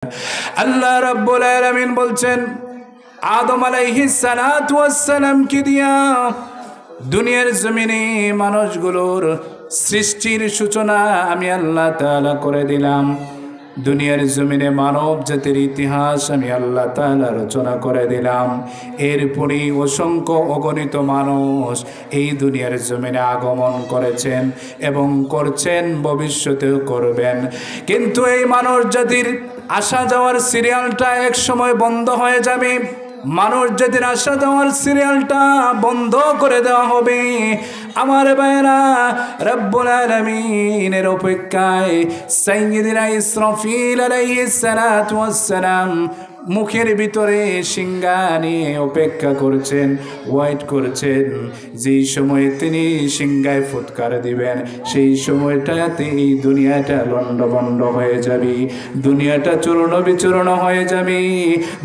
আল্লাহ রাব্বুল আলামিন বলছেন আদম আলাইহিস সালাতু ওয়াস সালাম কে দিয়া দুনিয়ার জমিনে মানুষগুলোর সৃষ্টির সূচনা আমি আল্লাহ তাআলা করে দিলাম। দুনিয়ার জমিনে মানব জাতির ইতিহাস আমি আল্লাহ তাআলা রচনা করে দিলাম। এরপরে অসংখ্য অগণিত মানুষ এই দুনিয়ার জমিনে আগমন করেছেন এবং করছেন, ভবিষ্যতেও করবেন। কিন্তু এই মানব জাতির আসা যাওয়ার সিরিয়ালটা এক সময় বন্ধ হয়ে যাবে। মানুষ জাতির আসা যাওয়ার সিরিয়ালটা বন্ধ করে দেওয়া হবে। আমার ভাইরা, রব্বুল আলামিনের অপেক্ষায় সাইয়্যিদুনা ইসরাফিল আলাইহিস সালাতু ওয়াস সালাম মুখের ভিতরে সিংহা নিয়ে অপেক্ষা করছেন, ওয়েট করছেন। যেই সময়ে তিনি সিংহায় ফুৎকার দিবেন সেই সময়টাতে এই দুনিয়াটা লণ্ডভণ্ড হয়ে যাবে, দুনিয়াটা চূর্ণ বিচূর্ণ হয়ে যাবে।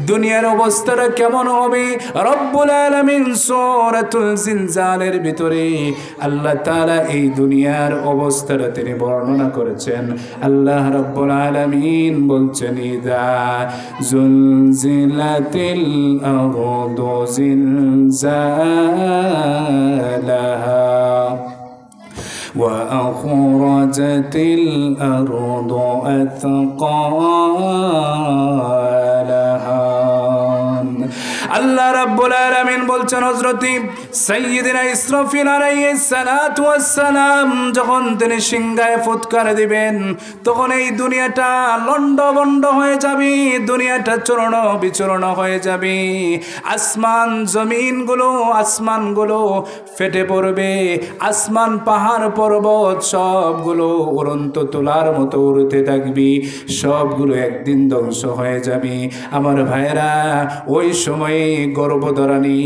দুনিয়ার অবস্থাটা কেমন হবে? রব্বুল আলামিন সূরাতুল জিলজালের ভিতরে আল্লাহ তাআলা এই দুনিয়ার অবস্থাটা তিনি বর্ণনা করেছেন। আল্লাহ রব্বুল আলামিন বলছেন ইদা زلزلت الأرض زلزالها وأخرجت الأرض أثقالها। আল্লাহ রাব্বুল আলামিন বলছেন হযরত সাইয়্যিদুনা ইসরাফিল আলাইহিস সালাতু ওয়াস সালাম যখন তিনি সিংহায় ফুৎকার দিবেন তখন এই দুনিয়াটা লণ্ডভণ্ড হয়ে যাবে, দুনিয়াটা চূর্ণ বিচূর্ণ হয়ে যাবে। আসমানগুলো ফেটে পড়বে, আসমান পাহাড় পর্বত সবগুলো উড়ন্ত তুলার মতো উড়তে থাকবে, সবগুলো একদিন ধ্বংস হয়ে যাবে। আমার ভাইরা, ওই সময়ে গর্ভধারণী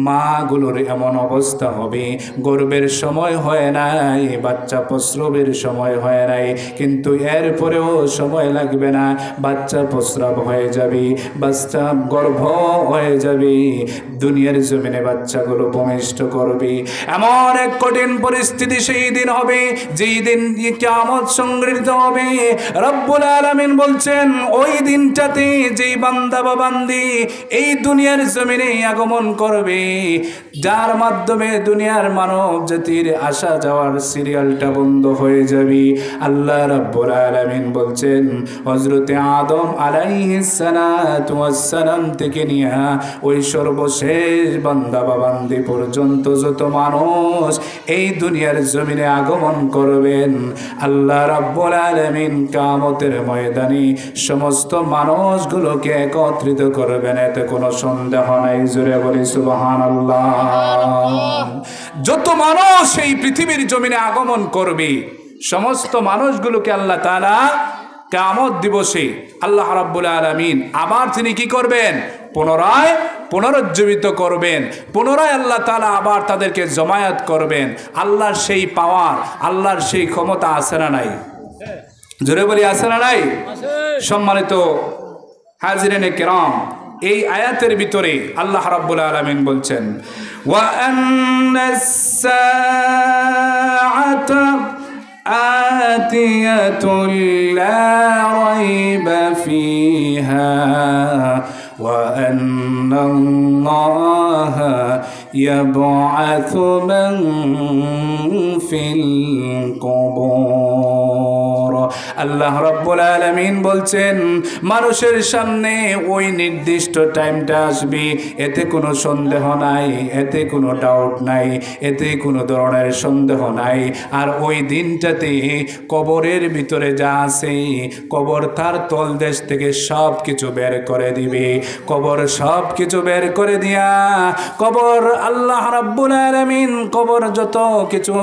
মাগুলোর এমন অবস্থা হবে, গর্ভের সময় হয় নাই, বাচ্চা প্রস্রাবের সময় হয় নাই, কিন্তু এরপরেও সময় লাগবে না, বাচ্চা প্রস্রাব হয়ে যাবে, বাচ্চা গর্ভ হয়ে যাবে। দুনিয়ার জমিনে বাচ্চাগুলো ভূমিষ্ঠ করবে। এমন এক কঠিন পরিস্থিতি সেই দিন হবে যেই দিন কিয়ামত সংঘটিত হবে। রব্বুল আলামিন বলছেন ওই দিনটাতে যেই বান্দা বা বান্দি এই দুনিয়ার জমিনে আগমন করবে, যার মাধ্যমে দুনিয়ার মানব জাতির আসা যাওয়ার সিরিয়ালটা বন্ধ হয়ে যাবে। আল্লাহ রাব্বুল আলামিন বলছেন হযরতে আদম আলাইহিস সালাতু ওয়াস সালাম থেকে নিয়ে ওই সর্বশেষ বান্দা বা বান্দি পর্যন্ত যত মানুষ এই দুনিয়ার জমিনে আগমন করবেন, আল্লাহ রাব্বুল আলামিন কিয়ামতের ময়দানে সমস্ত মানুষগুলোকে একত্রিত করবেন, এতে কোনো সন্দেহ নাই। জোরে বলি সুবহানাল্লাহ। যত মানুষ এই পৃথিবীর জমিনে আগমন করবে সমস্ত মানুষগুলোকে আল্লাহ তাআলা কিয়ামত দিবসে আল্লাহ রাব্বুল আলামিন আবার তিনি কি করবেন? পুনরুজ্জীবিত করবেন। পুনরায় আল্লাহ তাআলা আবার তাদেরকে জমায়েত করবেন। আল্লাহর সেই পাওয়ার, আল্লাহর সেই ক্ষমতা আছে না নাই? জোরে বলি আছে না নাই? সম্মানিত হাজিরিনে কিরাম, এই আয়াতের ভিতরে আল্লাহ রাব্বুল আলামিন বলছেন ওয়া আন্নাস সাআতা আতিয়াতুল লা রাইবা ফিহা ওয়া আন্নাল্লাহা ইয়াবআসু মান ফিল কুবুর। আল্লাহ রাব্বুল আলামিন বলছেন মানুষের সামনে ওই নির্দিষ্ট টাইমটা আসবে, এতে কোনো সন্দেহ নাই, এতে কোনো ডাউট নাই, এতে কোনো ধরনের সন্দেহ নাই। আর ওই দিনটাতে কবরের ভিতরে যা আছে কবর তার তলদেশ থেকে সব কিছু বের করে দিবে। কবর সব কিছু বের করে দিয়া কবর আল্লাহ রাব্বুল আলামিন কবর যত কিছু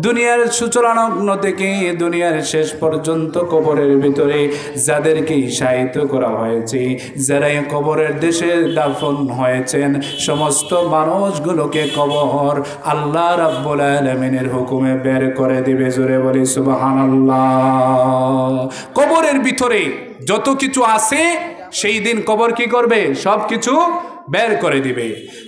দুনিয়ার সূচনালগ্ন থেকে দুনিয়ার শেষ পর্যন্ত কবরের ভিতরে যাদেরকে শায়িত করা হয়েছে, যারা কবরের দেশে দাফন হয়েছেন, সমস্ত মানুষগুলোকে কবর আল্লাহ রাব্বুল আলামিনের হুকুমে বের করে দিবে। জোরে বলি সুবহানাল্লাহ। কবরের ভিতরে যত কিছু আছে সেই দিন কবর কি করবে? সব কিছু বের করে দিবে।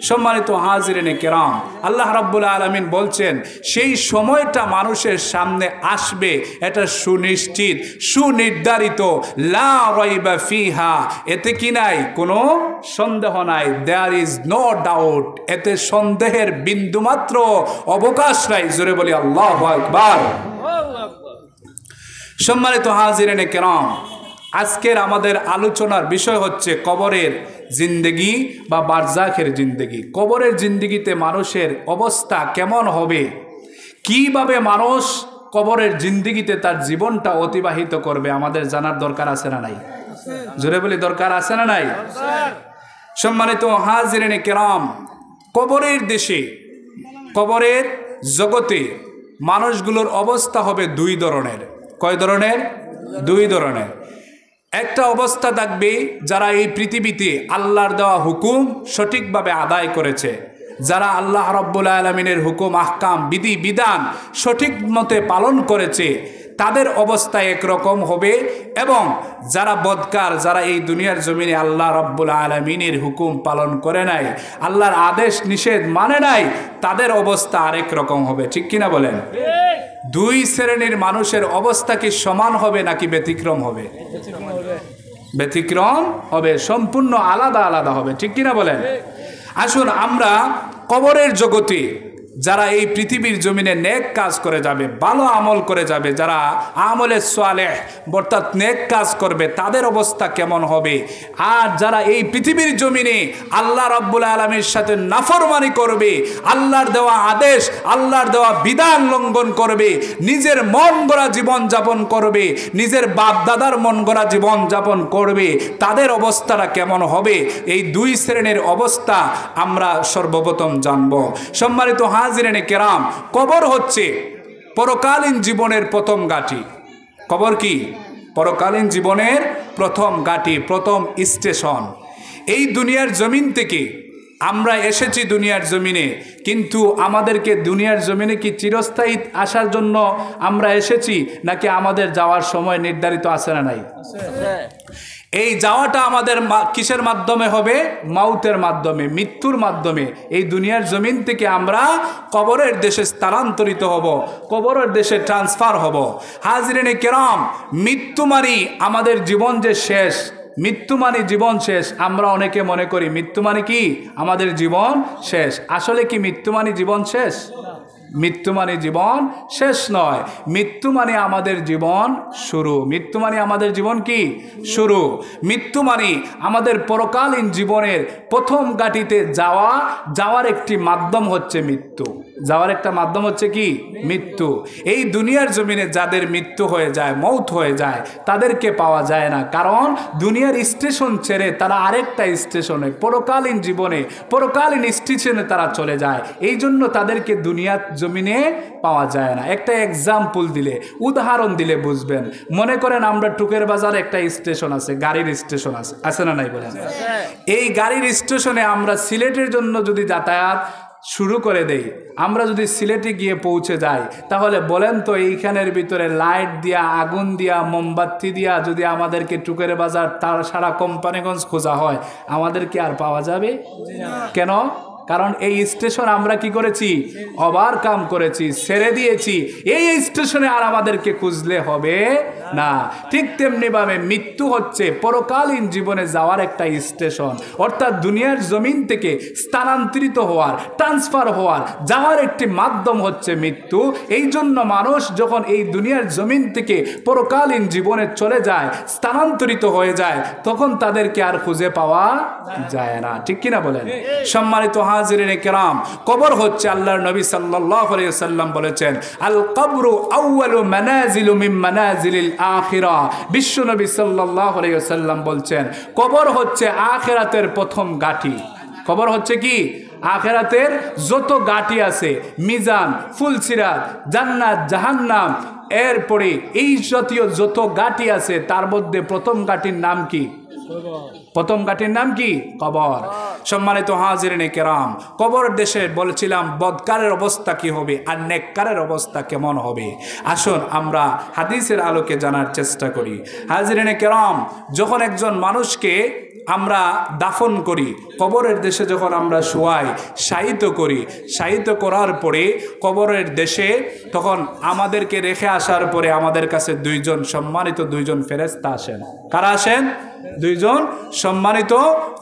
সম্মানিত হাজিরিনে কেরাম, আল্লাহ রাব্বুল আলামিন বলছেন সেই সময়টা মানুষের সামনে আসবে, এটা সুনিশ্চিত, সুনির্ধারিত, লা রাইবা ফিহা, এতে কি নাই, কোনো সন্দেহ নাই, দেয়ার ইজ নো ডাউট, এতে সন্দেহের বিন্দুমাত্র অবকাশ নাই। জোরে বলি আল্লাহু আকবার। সম্মানিত হাজিরিনে কেরাম, আজকের আমাদের আলোচনার বিষয় হচ্ছে কবরের জিন্দেগি বা বারজাখের জিন্দেগি। কবরের জিন্দেগিতে মানুষের অবস্থা কেমন হবে, কিভাবে মানুষ কবরের জিন্দেগিতে তার জীবনটা অতিবাহিত করবে, আমাদের জানার দরকার আছে না নাই? জোরে বলি দরকার আছে না নাই? সম্মানিত হাজিরিনে কেরাম, কবরের দেশে, কবরের জগতে মানুষগুলোর অবস্থা হবে দুই ধরনের। কয় ধরনের? দুই ধরনের। একটা অবস্থা থাকবে যারা এই পৃথিবীতে আল্লাহর দেওয়া হুকুম সঠিকভাবে আদায় করেছে, যারা আল্লাহ রাব্বুল আলামিনের হুকুম, আহকাম, বিধি বিধান সঠিক মতে পালন করেছে, তাদের অবস্থা একরকম হবে। এবং যারা বদকার, যারা এই দুনিয়ার জমিনে আল্লাহ রাব্বুল আলামিনের হুকুম পালন করে নাই, আল্লাহর আদেশ নিষেধ মানে নাই, তাদের অবস্থা আরেক রকম হবে। ঠিক কিনা বলেন? দুই শ্রেণীর মানুষের অবস্থা কি সমান হবে নাকি ব্যতিক্রম হবে? ব্যতিক্রম হবে, সম্পূর্ণ আলাদা আলাদা হবে। ঠিক কিনা বলেন? আসুন আমরা কবরের জগতে যারা এই পৃথিবীর জমিনে নেক কাজ করে যাবে, ভালো আমল করে যাবে, যারা আমলে সালেহ অর্থাৎ নেক কাজ করবে, তাদের অবস্থা কেমন হবে, আর যারা এই পৃথিবীর জমিনে আল্লাহ রাব্বুল আলামিনের সাথে নাফরমানি করবে, আল্লাহর দেওয়া আদেশ, আল্লাহর দেওয়া বিধান লঙ্ঘন করবে, নিজের মন গড়া জীবন যাপন করবে, নিজের বাপ দাদার মন গড়া জীবন যাপন করবে, তাদের অবস্থাটা কেমন হবে, এই দুই শ্রেণীর অবস্থা আমরা সর্বপ্রথম জানব। সম্মানিত হাজিরিনে কেরাম, কবর হচ্ছে পরকালীন জীবনের প্রথম ঘাঁটি। কবর কি? পরকালীন জীবনের প্রথম ঘাঁটি, প্রথম স্টেশন। এই দুনিয়ার জমিন থেকে আমরা এসেছি দুনিয়ার জমিনে, কিন্তু আমাদেরকে দুনিয়ার জমিনে কি চিরস্থায়ী আসার জন্য আমরা এসেছি, নাকি আমাদের যাওয়ার সময় নির্ধারিত আছে না নাই? এই যাওয়াটা আমাদের কিসের মাধ্যমে হবে? মাউতের মাধ্যমে, মৃত্যুর মাধ্যমে। এই দুনিয়ার জমিন থেকে আমরা কবরের দেশে স্থানান্তরিত হব, কবরের দেশে ট্রান্সফার হব। হাজিরিনে কেরাম, মৃত্যু মানে আমাদের জীবন যে শেষ, মৃত্যু মানে জীবন শেষ। আমরা অনেকে মনে করি মৃত্যু মানে কি আমাদের জীবন শেষ। আসলে কি মৃত্যু মানে জীবন শেষ? মৃত্যু মানে জীবন শেষ নয়, মৃত্যু মানে আমাদের জীবন শুরু। মৃত্যু মানে আমাদের জীবন কি শুরু। মৃত্যু মানে আমাদের পরকালীন জীবনের প্রথম ঘাঁটিতে যাওয়ার একটি মাধ্যম হচ্ছে মৃত্যু। যাওয়ার একটা মাধ্যম হচ্ছে কি? মৃত্যু। এই দুনিয়ার জমিনে যাদের মৃত্যু হয়ে যায়, মৌত হয়ে যায়, তাদেরকে পাওয়া যায় না, কারণ দুনিয়ার স্টেশন ছেড়ে তারা আরেকটা স্টেশনে, পরকালীন জীবনে, পরকালীন স্টেশনে তারা চলে যায়। এই জন্য তাদেরকে দুনিয়ার জমিনে পাওয়া যায় না। একটা এক্সাম্পল দিলে, উদাহরণ দিলে বুঝবেন। মনে করেন আমরা টুকের বাজার একটা স্টেশন আছে, গাড়ির স্টেশন আছে, আছে না নাই বলেন? এই গাড়ির স্টেশনে আমরা সিলেটের জন্য যদি যাতায়াত শুরু করে দেই, আমরা যদি সিলেটে গিয়ে পৌঁছে যাই, তাহলে বলেন তো এইখানের ভিতরে লাইট দিয়া, আগুন দিয়া, মোমবাতি দিয়া যদি আমাদেরকে টুকের বাজার তার সারা কোম্পানিগঞ্জ খোঁজা হয়, আমাদেরকে আর পাওয়া যাবে? কেন? কারণ এই স্টেশন আমরা কি করেছি? ওভারকাম করেছি, ছেড়ে দিয়েছি। এই স্টেশনে আর আমাদেরকে খুঁজলে হবে না। ঠিক তেমনিভাবে মৃত্যু হচ্ছে পরকালীন জীবনে যাওয়ার একটা স্টেশন, অর্থাৎ দুনিয়ার জমিন থেকে স্থানান্তরিত হওয়ার, ট্রান্সফার হওয়ার, যাওয়ার একটি মাধ্যম হচ্ছে মৃত্যু। এই জন্য মানুষ যখন এই দুনিয়ার জমিন থেকে পরকালীন জীবনে চলে যায়, স্থানান্তরিত হয়ে যায়, তখন তাদেরকে আর খুঁজে পাওয়া যায় না। ঠিক কিনা বলেন? সম্মানিত হাজিরিনে কেরাম, কবর হচ্ছে, আল্লাহর নবী সাল্লাল্লাহু আলাইহি ওয়াসাল্লাম বলেছেন, আল কবরু আউয়ালু মানাজিলু মিন মানাজিলিল আখিরাহ। বিশ্ব নবী সাল্লাল্লাহু আলাইহি ওয়াসাল্লাম বলছেন, কবর হচ্ছে আখিরাতের প্রথম ঘাঁটি। কবর হচ্ছে কি? আখিরাতের যত ঘাঁটি আছে, মিজান, ফুলসিরাত, জান্নাত, জাহান্নাম, এরপরে এই জাতীয় যত ঘাঁটি আছে, তার মধ্যে প্রথম ঘাঁটির নাম কি? প্রথম ঘাঁটির নাম কি? কবর। সম্মানিত হাজিরিনে কেরাম, কবর দেশে বলছিলাম বদকারের অবস্থা কি হবে আর নেককারের অবস্থা কেমন হবে। আসুন আমরা হাদিসের আলোকে জানার চেষ্টা করি। হাজিরিনে কেরাম, যখন একজন মানুষকে আমরা দাফন করি, কবরের দেশে যখন আমরা শোয়াই, শায়িত করি, শায়িত করার পরে কবরের দেশে তখন আমাদেরকে রেখে আসার পরে আমাদের কাছে সম্মানিত দুইজন ফেরেশতা আসেন। কারা আসেন? দুইজন সম্মানিত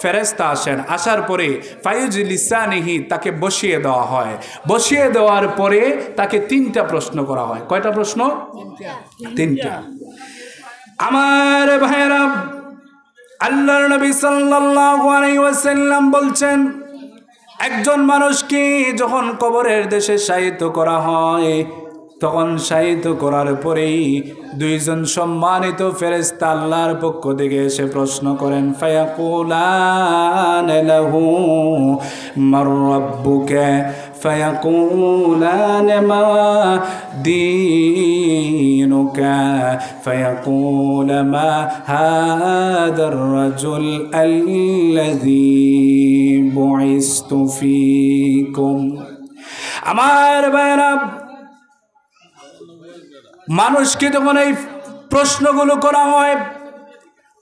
ফেরেশতা আসেন। আসার পরে ফায়ুজলিসানিহি, তাকে বসিয়ে দেওয়া হয়। বসিয়ে দেওয়ার পরে তাকে 3টা প্রশ্ন করা হয়। কয়টা প্রশ্ন? 3টা। আমার ভাইরা, আল্লাহর নবী সাল্লাল্লাহু আলাইহি ওয়াসাল্লাম বলছেন, একজন মানুষকে যখন কবরের দেশে শায়িত করা হয়, তখন শায়িত করার পরেই দুইজন সম্মানিত ফেরেশতা আল্লাহর পক্ষ থেকে এসে প্রশ্ন করেন, ফায়াকুলান লাহু মার রাব্বুকা ফায়াকুলান মা দীনুকা ফায়াকুল মা হাদার রাজুল আল্লাযী বুইসতু ফীকুম। আমার ভাইরা, মানুষকে যখন এই প্রশ্নগুলো করা হয়,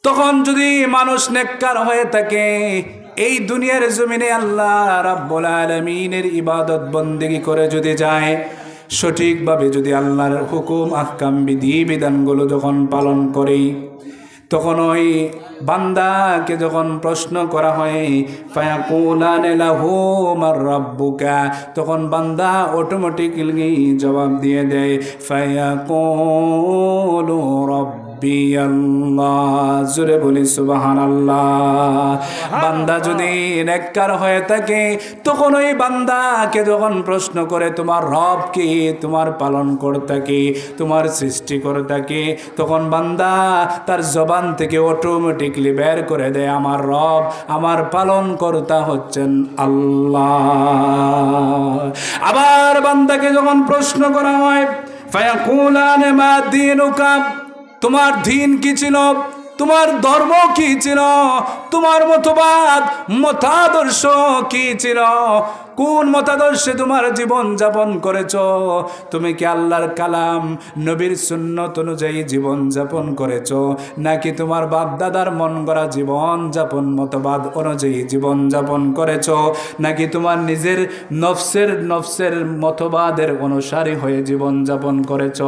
তখন যদি মানুষ নেককার হয়ে থাকে, এই দুনিয়ার জমিনে আল্লাহ রাব্বুল আলামিনের ইবাদত বন্দেগী করে যদি যায়, সঠিকভাবে যদি আল্লাহর হুকুম আহকাম বিধি বিধানগুলো যখন পালন করে, তখন ওই বান্দাকে যখন প্রশ্ন করা হয় ফায়াকুলান লাহু মার রাব্বুকা, তখন বান্দা অটোমেটিক্যালি জবাব দিয়ে দেয় ফায়াকুলু রাব্বি আল্লাহ। জোরে বলি সুবহানাল্লাহ। বান্দা যদি নেককার হয়ে থাকে, তখন ওই বান্দাকে যখন প্রশ্ন করে তোমার রব কে, তোমার পালন কর্তা কে, তোমার সৃষ্টিকর্তা কে, তখন বান্দা তার জবান থেকে অটোমেটিকলি বের করে দেয় আমার রব, আমার পালন কর্তা হচ্ছেন আল্লাহ। আবার বান্দাকে যখন প্রশ্ন করা হয় ফায়াকুলান মা দীনুকা, তোমার দিন কি ছিল, তোমার ধর্ম কি ছিল, তোমার মতাদর্শ কি ছিল, কোন মতাদর্শে তোমার জীবন যাপন করেছ, তুমি কি আল্লাহর কালাম নবীর সুন্নত অনুযায়ী জীবন যাপন করেছ, নাকি তোমার বাপ দাদার মন গড়া জীবন যাপন মতবাদ অনুযায়ী জীবন যাপন করেছ, নাকি তোমার নিজের নফসের মতবাদের অনুসারী হয়ে জীবন যাপন করেছ।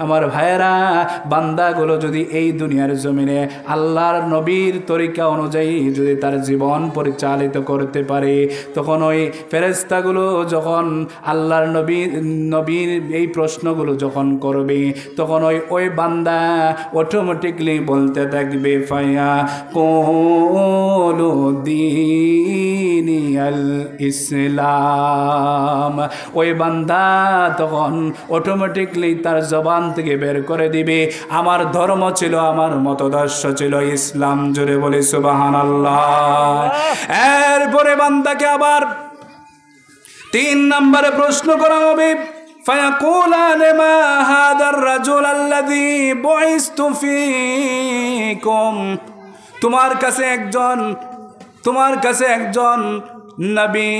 আমার ভাইয়েরা, বান্দাগুলো যদি এই দুনিয়ার জমিনে আল্লাহর নবীর তরিকা অনুযায়ী যদি তার জীবন পরিচালিত করতে পারে, তখন ওই ফেরেশতাগুলো যখন আল্লাহর নবীর এই প্রশ্নগুলো যখন করবে, তখন ওই বান্দা অটোমেটিকলি বলতে থাকবে ফায়াকুলু দীনি আল ইসলাম। ওই বান্দা তখন অটোমেটিকলি তার জবান থেকে বের করে দিবে আমার ধর্ম ছিল, আমার মতদর্শ ছিল ইসলাম। জোরে বলে সুবহানাল্লাহ। এরপরে বান্দাকে আবার 3 নম্বরে প্রশ্ন করা হবে ফায়াকুলান মা হাদার রাজুল আল্লাযী বুইসতু ফীকুম। তোমার কাছে একজন নবী,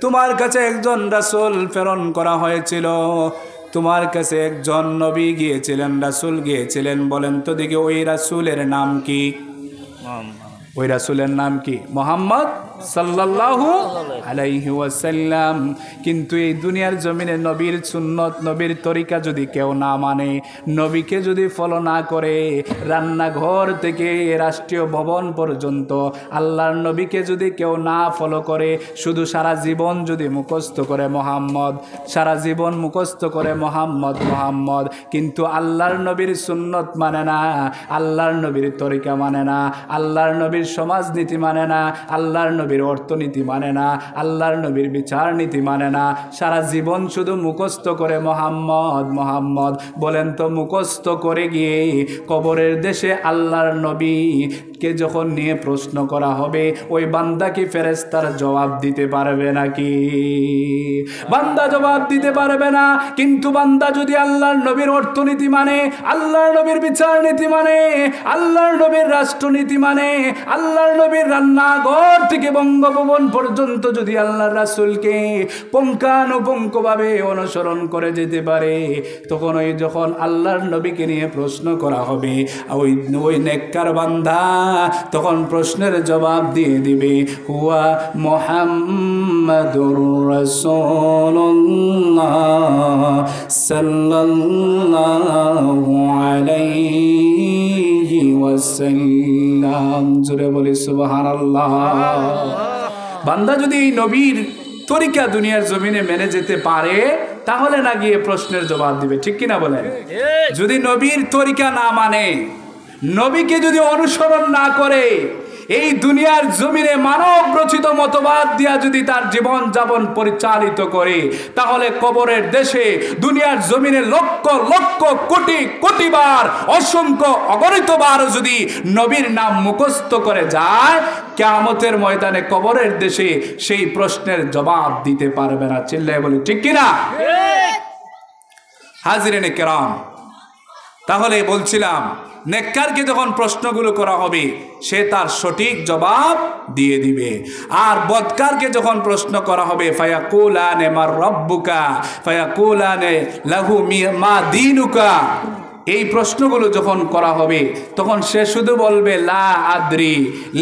তোমার কাছে একজন রাসূল প্রেরণ করা হয়েছিল, তোমার কাছে একজন নবী গিয়েছিলেন, রাসূল গিয়েছিলেন, বলেন তো দেখি ওই রাসূলের নাম কি? ওই রাসূলের নাম কি? মুহাম্মদ সাল্লাল্লাহু আলাইহি ওয়াসাল্লাম। কিন্তু এই দুনিয়ার জমিনে নবীর সুন্নত, নবীর তরিকা যদি কেউ না মানে, নবীকে যদি ফলো না করে, রান্নাঘর থেকে রাষ্ট্রীয় ভবন পর্যন্ত আল্লাহর নবীকে যদি কেউ না ফলো করে, শুধু সারা জীবন যদি মুখস্থ করে মোহাম্মদ, সারা জীবন মুখস্থ করে মোহাম্মদ, কিন্তু আল্লাহর নবীর সুন্নত মানে না, আল্লাহর নবীর তরিকা মানে না, আল্লাহর নবীর সমাজনীতি মানে না, আল্লাহর নবীর অর্থনীতি মানে না, আল্লাহর নবীর বিচার নীতি মানে না, সারা জীবন শুধু মুখস্থ করে মোহাম্মদ। বলেন তো মুখস্থ করে গিয়ে কবরের দেশে আল্লাহর নবীকে যখন নিয়ে প্রশ্ন করা হবে, ওই বান্দা কি ফেরেশতার জবাব দিতে পারবে নাকি? বান্দা জবাব দিতে পারবে না। কিন্তু বান্দা যদি আল্লাহর নবীর অর্থনীতি মানে, আল্লাহর নবীর বিচার নীতি মানে, আল্লাহর নবীর রাষ্ট্রনীতি মানে, আল্লাহর নবীর রান্নাঘর থেকে বঙ্গভবন পর্যন্ত যদি আল্লাহর রাসূলকে পুঙ্খানুপুঙ্খভাবে অনুসরণ করে যেতে পারে, তখন ওই যখন আল্লাহর নবীকে নিয়ে প্রশ্ন করা হবে, ওই নেককার বান্দা তখন প্রশ্নের জবাব দিয়ে দিবে, হুয়া মুহাম্মাদুর রাসূলুল্লাহ সাল্লাল্লাহু আলাইহি ওয়াসাল্লাম। জোরে বলি সুবহানাল্লাহ। বান্দা যদি এই নবীর তরিকা দুনিয়ার জমিনে মেনে যেতে পারে, তাহলে না গিয়ে প্রশ্নের জবাব দিবে, ঠিক কিনা বলেন? যদি নবীর তরিকা না মানে, নবীকে যদি অনুসরণ না করে, এই দুনিয়ার জমিনে মানব রচিত মতবাদ দিয়া যদি তার জীবন যাপন পরিচালিত করে, তাহলে কবরের দেশে দুনিয়ার জমিনে লক্ষ লক্ষ কোটি কোটি বার, অসংখ্য অগণিত বার যদি নবীর নাম মুখস্থ করে যায়, কিয়ামতের ময়দানে কবরের দেশে সেই প্রশ্নের জবাব দিতে পারবে না। চিল্লায় বলি ঠিক কিনা? হাজিরিনে কেরাম, তাহলে বলছিলাম নেককারকে যখন প্রশ্নগুলো করা হবে, সে তার সঠিক জবাব দিয়ে দিবে। আর বদকারকে যখন প্রশ্ন করা হবে, ফায়াকুলানে মার রব্বুকা ফায়াকুলানে লাহু মা দীনুকা, এই প্রশ্নগুলো যখন করা হবে, তখন সে শুধু বলবে লা আদ্রি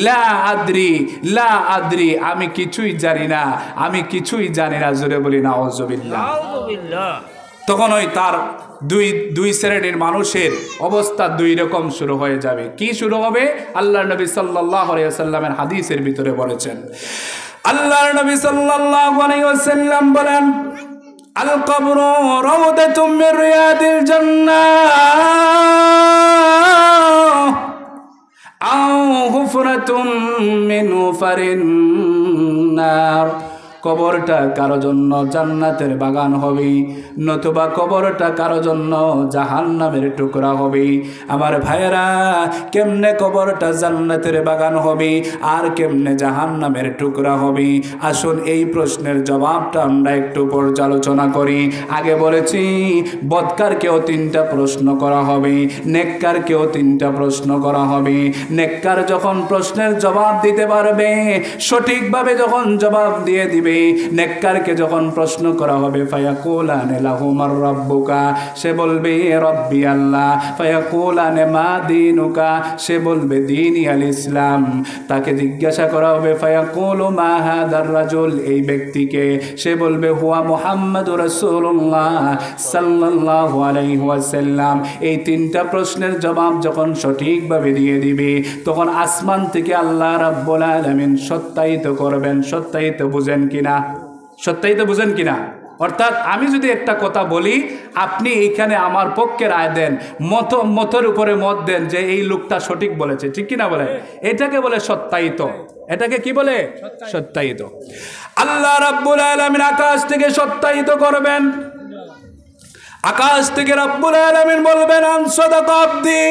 লা আদ্রি লা আদ্রি, আমি কিছুই জানি না, আমি কিছুই জানি না। জোরে বলি নাউজুবিল্লাহ। তখন ওই তার দুই শ্রেণীর মানুষের অবস্থা দুই রকম শুরু হয়ে যাবে। কি শুরু হবে? আল্লাহর নবী সাল্লাল্লাহু আলাইহি ওয়াসাল্লামের হাদিসের ভিতরে বলেছেন, আল্লাহর নবী সাল্লাল্লাহু আলাইহি ওয়াসাল্লাম বলেন, আল কবরু রাউদাতুম মির রিয়াদিল জান্নাহ আও হুফরাতুম মিন হুফারিন নার। কবরটা কারো জন্য জান্নাতের বাগান হবে, নতুবা কবরটা কারো জন্য জাহান্নামের টুকরা হবে। আমার ভাইয়েরা, কেমনে কবরটা জান্নাতের বাগান হবে আর কেমনে জাহান্নামের টুকরা হবে? আসুন এই প্রশ্নের জবাবটা আমরা একটু পর্যালোচনা করি। আগে বলেছি বদকারকেও 3টা প্রশ্ন করা হবে, নেককারকেও 3টা প্রশ্ন করা হবে। নেককার যখন প্রশ্নের জবাব দিতে পারবে, সঠিকভাবে যখন জবাব দিয়ে দিবে, নেককারকে যখন প্রশ্ন করা হবে, ফায়াকুলানে লাহু মার রাব্বুকা, সে বলবে রব্বি আল্লাহ। ফায়াকুলানে মা দীনুকা, সে বলবে দীনি আল ইসলাম। তাকে জিজ্ঞাসা করা হবে, ফায়াকুলু মা হাদার রাজুল, এই ব্যক্তিকে, সে বলবে হুয়া মুহাম্মাদুর রাসূলুল্লাহ সাল্লাল্লাহু আলাইহি ওয়াসাল্লাম। এই 3টা প্রশ্নের জবাব যখন সঠিকভাবে দিয়ে দিবে, তখন আসমান থেকে আল্লাহ রাব্বুল আলামিন সত্যায়িত করবেন। সত্যায়িত বুঝেন কিনা? সত্যায়িত বুঝেন কিনা? অর্থাৎ আমি যদি একটা কথা বলি, আপনি এইখানে আমার পক্ষে রায় দেন, মতের উপরে মত দেন যে এই লোকটা সঠিক বলেছে, ঠিক কিনা বলে, এটাকে বলে সত্যায়িত। এটাকে কি বলে? সত্যায়িত। আল্লাহ রাব্বুল আলামিন আকাশ থেকে সত্যায়িত করবেন। আকাশ থেকে রাব্বুল আলামিন বলবেন, আন সাদাকা আবদি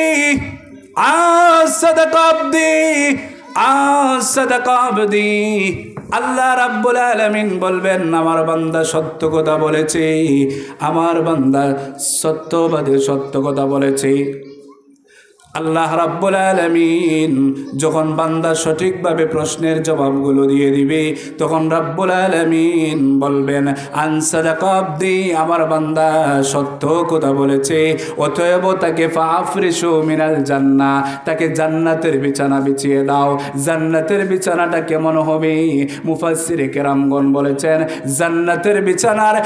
আন সাদাকা আবদি আন সাদাকা আবদি। আল্লাহ রাব্বুল আলামিন বলবেন, আমার বান্দা সত্য কথা বলেছে, আমার বান্দা সত্যবাদী সত্য কথা বলেছে। আল্লাহ রাব্বুল আলামিন যখন বান্দা সঠিকভাবে প্রশ্নের জবাবগুলো দিয়ে দিবে, তখন রাব্বুল আলামিন বলবেন, আন সাদাকা আবদি, আমার বান্দা সত্য কথা বলেছে, অতএব তাকে ফাফরিশু মিনাল জান্নাহ, তাকে জান্নাতের বিছানা বিছিয়ে দাও। জান্নাতের বিছানাটা কেমন হবে? মুফাসসিরে কেরামগণ বলেছেন, জান্নাতের বিছানার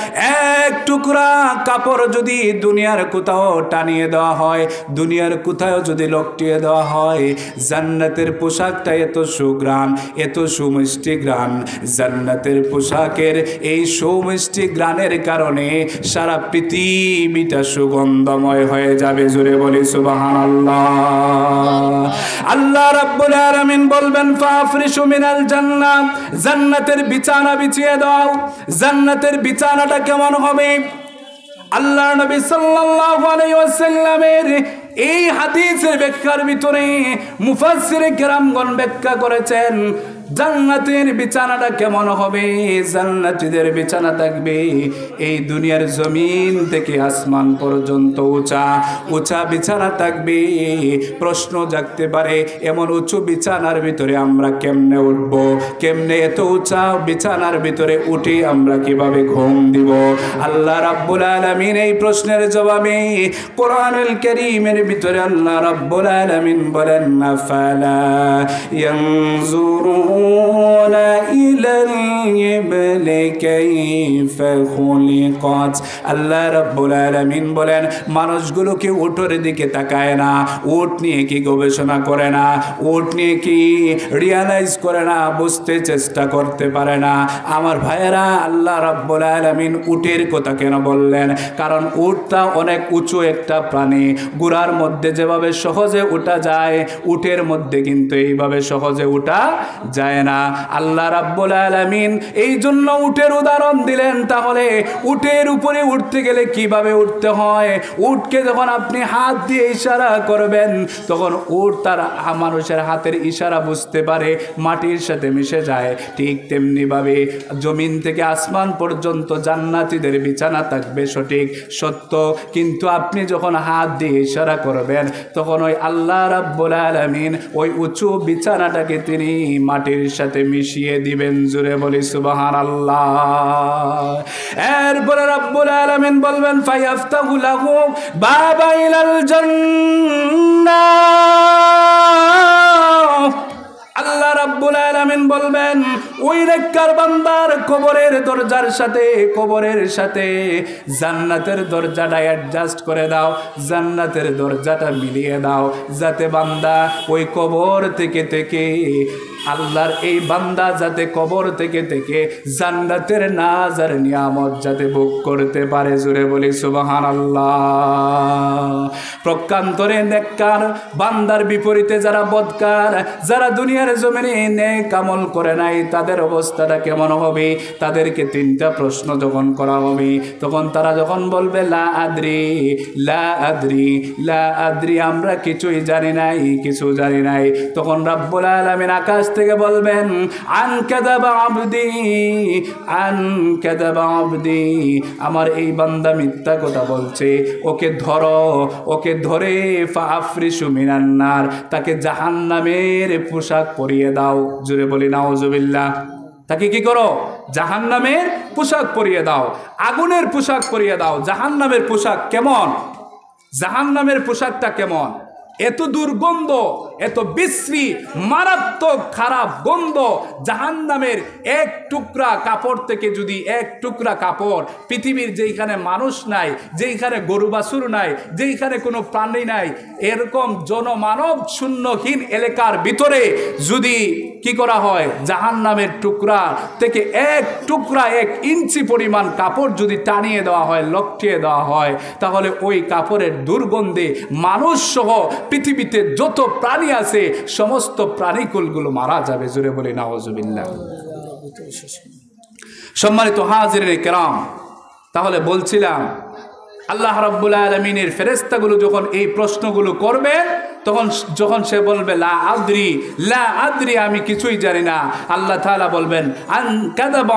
এক টুকরা কাপড় যদি দুনিয়ার কোথাও টানিয়ে দেওয়া হয়, দুনিয়ার কোথাও যদি লটকিয়ে দেওয়া হয়, জান্নাতের পোশাকটা এত সুঘ্রাণ, এত সুমিষ্টি ঘ্রাণ, জান্নাতের পোশাকের এই সুমিষ্টি ঘ্রাণের কারণে সারা পৃথিবীটা সুগন্ধময় হয়ে যাবে। জোরে বলি সুবহানাল্লাহ। আল্লাহ রাব্বুল আলামিন বলবেন, ফাফরিশু মিনাল জান্নাহ, জান্নাতের বিছানা বিছিয়ে দাও। জান্নাতের বিছানাটা কেমন হবে? আল্লাহ নবী সাল্লাল্লাহু আলাইহি ওয়াসাল্লামের এই হাদিসের ব্যাখ্যার ভিতরে মুফাসসিরে কেরামগণ ব্যাখ্যা করেছেন, জান্নাতের বিছানাটা কেমন হবে? জান্নাতীদের বিছানা থাকবে এই দুনিয়ার জমিন থেকে আসমান পর্যন্ত উঁচা উঁচা বিছানা থাকবে। প্রশ্ন জাগতে পারে, এমন উঁচু বিছানার ভিতরে আমরা কেমনে উঠব? কেমনে এত উঁচা বিছানার ভিতরে উঠে আমরা কিভাবে ঘুম দিব? আল্লাহ রাব্বুল আলামিন এই প্রশ্নের জবাবে কোরআনুল কারীমের ভিতরে আল্লাহ রাব্বুল আলামিন বলেন, আফালা ইয়ানজুরুনা ইলাল ইবলি কাইফা খুলিকাত। আল্লাহ রাব্বুল আলামিন বলেন, মানুষগুলোকে উটের দিকে তাকায় না, উট নিয়ে কি গবেষণা করে না, উট নিয়ে কি রিয়ালাইজ করে না, বুঝতে চেষ্টা করতে পারে না। আমার ভাইয়েরা, আল্লাহ রাব্বুল আলামিন উটের কথা কেন বললেন? কারণ উটটা অনেক উঁচু একটা প্রাণী। গুড়ার মধ্যে যেভাবে সহজে উঠা যায়, উটের মধ্যে কিন্তু এইভাবে সহজে উঠা যায় না। আল্লাহ রাব্বুল আলামিন এই জন্য উটের উদাহরণ দিলেন। তাহলে উটের উপরে উঠতে গেলে কিভাবে উঠতে হয়? উটকে যখন আপনি হাত দিয়ে ইশারা করবেন, তখন উট তার মানুষের হাতের ইশারা বুঝতে পারে, মাটির সাথে মিশে যায়। ঠিক তেমনিভাবে জমিন থেকে আসমান পর্যন্ত জান্নাতীদের বিছানা থাকবে সঠিক সত্য, কিন্তু আপনি যখন হাত দিয়ে ইশারা করবেন, তখন ওই আল্লাহ রাব্বুল আলামিন ওই উঁচু বিছানাটাকে তিনি মাটির সাথে মিশিয়ে দিবেন। জোরে বলি সুবহানাল্লাহ। এরপরে রাব্বুল আলামিন বলবেন, ফায়াফতাহু লাহু বাবা ইলাল জান্নাহ। আল্লাহ রাব্বুল আলামিন বলবেন, ওই নেককার বান্দার কবরের দরজার সাথে জান্নাতের দরজাটা অ্যাডজাস্ট করে দাও, জান্নাতের দরজাটা মিলিয়ে দাও, যাতে বান্দা ওই কবর থেকে আল্লাহর এই বান্দা যাতে কবর থেকে জান্নাতের নাজার নিয়ামত যাতে ভোগ করতে পারে। জোরে বলি সুবহানাল্লাহ। প্রকান্তরে নেককার বান্দার বিপরীতে যারা বদকার, যারা দুনিয়ার জমিনে নেক আমল করে নাই, তাদের অবস্থাটা কেমন হবে? তাদেরকে তিনটা প্রশ্ন যখন করা হবে, তখন তারা যখন বলবে লা আদ্রি লা আদ্রি লা আদ্রি, আমরা কিছুই জানি নাই, তখন রাব্বুল আলামিন আকাশ থেকে বলবেন, আন কাযাবা আবদি, আমার এই বান্দা মিথ্যা কথা বলছে, ওকে ধরে ফাআফরিশু মিনান নার, তাকে জাহান্নামের পোশাক পরিয়ে দাও। জোরে বলি নাউজুবিল্লাহ। তাকে কি করো? জাহান্নামের পোশাক পরিয়ে দাও, আগুনের পোশাক পরিয়ে দাও। জাহান্নামের পোশাক কেমন? জাহান্নামের পোশাকটা কেমন? এত দুর্গন্ধ, এত বিশ্রী, মারাত্মক খারাপ গন্ধ। জাহান্নামের এক টুকরা কাপড় থেকে যদি এক টুকরা কাপড় পৃথিবীর যেইখানে মানুষ নাই, যেইখানে গরু বাছুর নাই, যেইখানে কোনো প্রাণী নাই, এরকম জনমানব শূন্যহীন এলাকার ভিতরে যদি কি করা হয়, জাহান্নামের টুকরা থেকে এক টুকরা 1 ইঞ্চি পরিমাণ কাপড় যদি টানিয়ে দেওয়া হয়, লটকিয়ে দেওয়া হয়, তাহলে ওই কাপড়ের দুর্গন্ধে মানুষ সহ পৃথিবীতে যত প্রাণী আছে সমস্ত প্রাণীকুলগুলো মারা যাবে। জোরে বলি নাউজুবিল্লাহ। সম্মানিত হাজিরিন কিরাম, তাহলে বলছিলাম আল্লাহ রাব্বুল আলামিনের ফেরেশতাগুলো যখন এই প্রশ্নগুলো করবে, যখন সে বলবে লা আদ্রি, আমি কিছুই জানি না, আল্লাহ তাআলা বলবেন, আন কাযাবা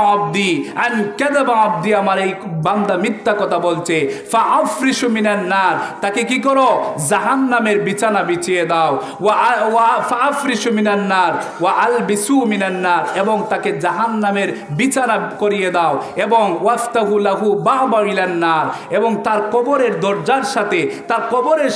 আবদি, আমার এই বান্দা মিথ্যা কথা বলছে, ফাআফরিশু মিনান নার, তাকে কি করো? জাহান্নামের বিছানা বিছিয়ে দাও। ওয়া ফাআফরিশু মিনান নার ওয়া আলবিসু মিনান নার, এবং তাকে জাহান্নামের বিছানা করিয়ে দাও, এবং ওয়াফতাহু লাহু বাবা ইলান নার, এবং তার কবরের দরজার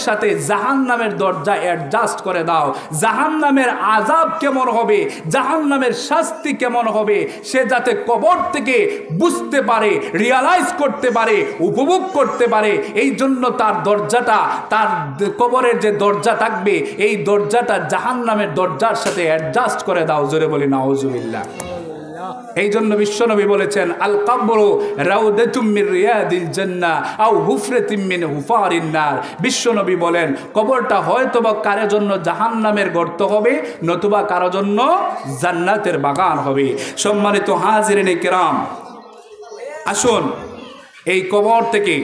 সাথে জাহান্নামের দরজা অ্যাডজাস্ট করে দাও। জাহান্নামের আযাব কেমন হবে, জাহান্নামের শাস্তি কেমন হবে, সে যাতে কবর থেকে বুঝতে পারে, রিয়ালাইজ করতে পারে, উপভোগ করতে পারে। এই জন্য তার দরজাটা, তার কবরের যে দরজা থাকবে, এই দরজাটা জাহান্নামের দরজার সাথে অ্যাডজাস্ট করে দাও। জোরে বলি নাউজুবিল্লাহ। এই জন্য বিশ্বনবী বলেছেন, আল কবরু রাউদাতুম মির রিয়াদিল জান্নাহ আও হুফরাতুম মিন হুফারিন নার। বিশ্বনবী বলেন, কবরটা হয়তোবা কারো জন্য জাহান্নামের গর্ত হবে, নতুবা কারো জন্য জান্নাতের বাগান হবে। সম্মানিত হাজিরিন কিরাম, আসুন এই কবর থেকে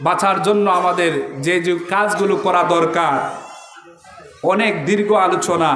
বাঁচার জন্য আমাদের যে কাজগুলো করা দরকার, অনেক দীর্ঘ আলোচনা,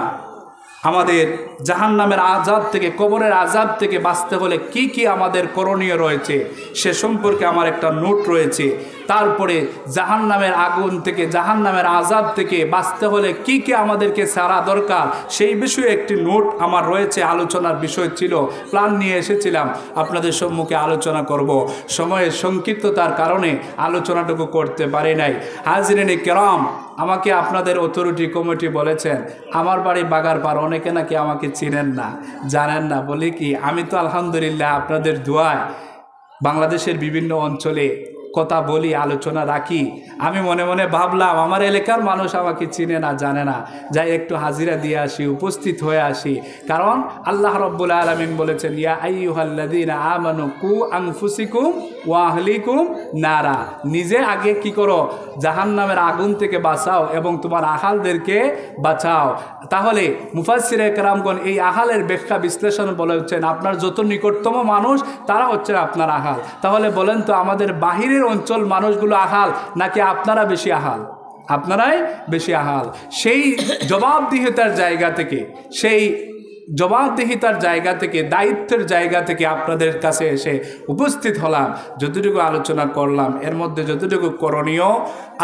আমাদের জাহান্নামের আযাব থেকে, কবরের আযাব থেকে বাঁচতে হলে কি কি আমাদের করণীয় রয়েছে সে সম্পর্কে আমার একটা নোট রয়েছে। তারপরে জাহান্নামের আগুন থেকে, জাহান্নামের আযাব থেকে বাঁচতে হলে কি কি আমাদেরকে ছাড়া দরকার সেই বিষয়ে একটি নোট আমার রয়েছে, আলোচনার বিষয় ছিল, প্ল্যান নিয়ে এসেছিলাম আপনাদের সম্মুখে আলোচনা করব। সময়ের সংক্ষিপ্ততার কারণে আলোচনাটুকু করতে পারি নাই। হাজরিনে কেরাম, আমাকে আপনাদের অথরিটি কমিটি বলেছেন আমার বাড়ি বাগারপাড়, অনেকে নাকি আমাকে চিনেন না, জানেন না। বলি কি, আমি তো আলহামদুলিল্লাহ আপনাদের দোয়ায় বাংলাদেশের বিভিন্ন অঞ্চলে কথা বলি, আলোচনা রাখি। আমি মনে মনে ভাবলাম আমার এলাকার মানুষ আমাকে চিনে না, জানে না, যাই একটু হাজিরা দিয়ে আসি, উপস্থিত হয়ে আসি। কারণ আল্লাহ রাব্বুল আলামিন বলেছেন, ইয়া আইয়ুহাল্লাযীনা আমানু কু আনফুসিকুম ওয়া আহলিকুম নারা, নিজে আগে কি করো, জাহান্নামের আগুন থেকে বাঁচাও এবং তোমার আহালদেরকে বাঁচাও। তাহলে মুফাসসিরে কেরামগণ এই আহালের ব্যাখ্যা বিশ্লেষণ বলেছেন, আপনার যত নিকটতম মানুষ তারা হচ্ছে আপনার আহাল। তাহলে বলেন তো, আমাদের বাহিরের অঞ্চল মানুষগুলো আহাল নাকি আপনারা বেশি আহাল? আপনারাই বেশি আহাল। সেই জবাবদিহিতার জায়গা থেকে, সেই জবাবদিহিতার জায়গা থেকে, দায়িত্বের জায়গা থেকে আপনাদের কাছে এসে উপস্থিত হলাম। যতটুকু আলোচনা করলাম এর মধ্যে যতটুকু করণীয়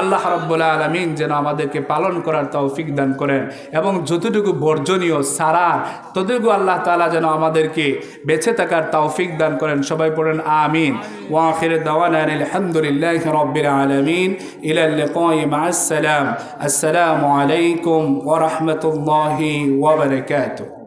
আল্লাহ রাব্বুল আলামিন যেন আমাদেরকে পালন করার তৌফিক দান করেন, এবং যতটুকু বর্জনীয় সারার ততটুকু আল্লাহ তাআলা যেন আমাদেরকে বেঁচে থাকার তৌফিক দান করেন। সবাই পড়েন আমিন। ওয়া আখিরু দাওয়ানা আলহামদুলিল্লাহি রাব্বিল আলামিন। ইলা লিকাই মা'আস সালাম। আসসালামু আলাইকুম ওয়া রাহমাতুল্লাহি ওয়া বারাকাতুহু।